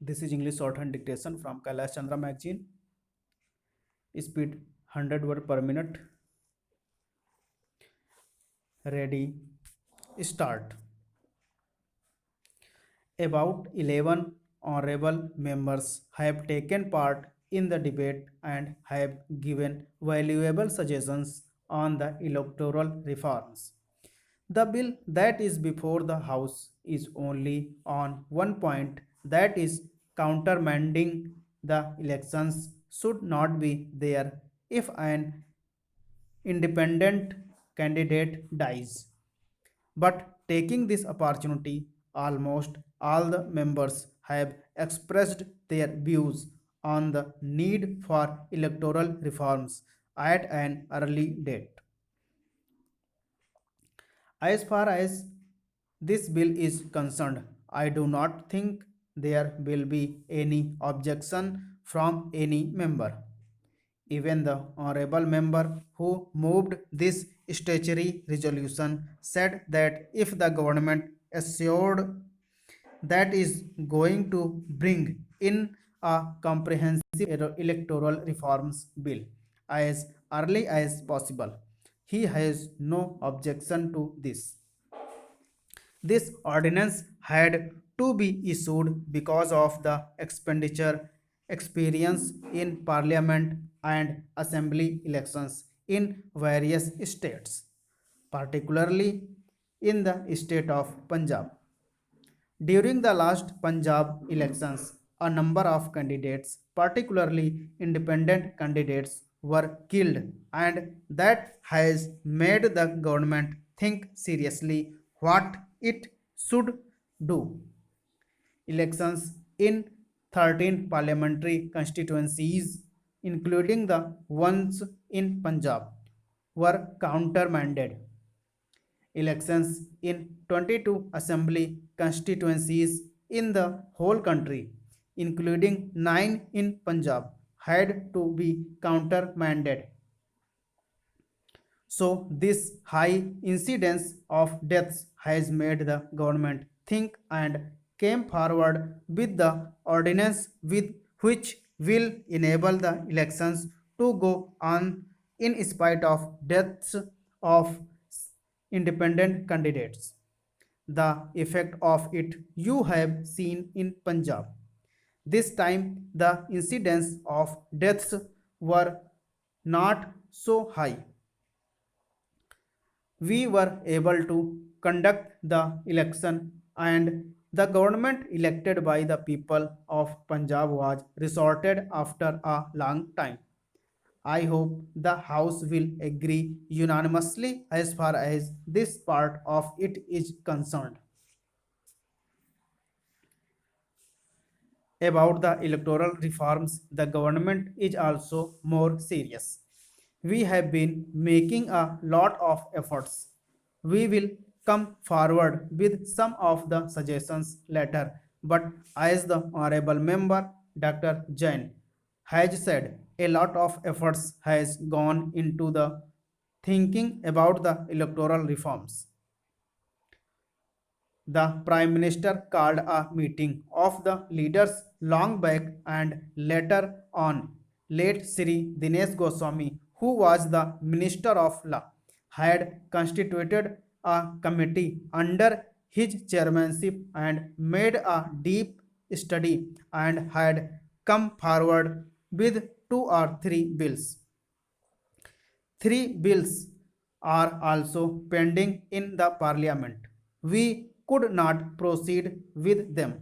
This is English shorthand dictation from Kailash Chandra magazine. Speed 100 word per minute. Ready, start. About 11 honorable members have taken part in the debate and have given valuable suggestions on the electoral reforms. The bill that is before the House is only on one point, that is, countermanding the elections should not be there if an independent candidate dies. But taking this opportunity, almost all the members have expressed their views on the need for electoral reforms at an early date. As far as this bill is concerned, I do not think there will be any objection from any member. Even the honorable member who moved this statutory resolution said that if the government assured that is going to bring in a comprehensive electoral reforms bill as early as possible, he has no objection to this. This ordinance had to be issued because of the expenditure experience in parliament and assembly elections in various states, particularly in the state of Punjab. During the last Punjab elections, a number of candidates, particularly independent candidates, were killed, and that has made the government think seriously what it should do. Elections in 13 parliamentary constituencies, including the ones in Punjab, were countermanded. Elections in 22 assembly constituencies in the whole country, including 9 in Punjab, had to be countermanded. So, this high incidence of deaths has made the government think and came forward with the ordinance with which will enable the elections to go on in spite of deaths of independent candidates. The effect of it you have seen in Punjab. This time the incidence of deaths were not so high. We were able to conduct the election, and the government elected by the people of Punjab was resorted after a long time. I hope the House will agree unanimously as far as this part of it is concerned. About the electoral reforms, the government is also more serious. We have been making a lot of efforts. We will come forward with some of the suggestions later, but as the honorable member Dr. Jain has said, a lot of efforts has gone into the thinking about the electoral reforms. The Prime Minister called a meeting of the leaders long back, and later on, late Sri Dinesh Goswami, who was the Minister of Law, had constituted a committee under his chairmanship and made a deep study and had come forward with 2 or 3 bills. 3 bills are also pending in the parliament. We could not proceed with them.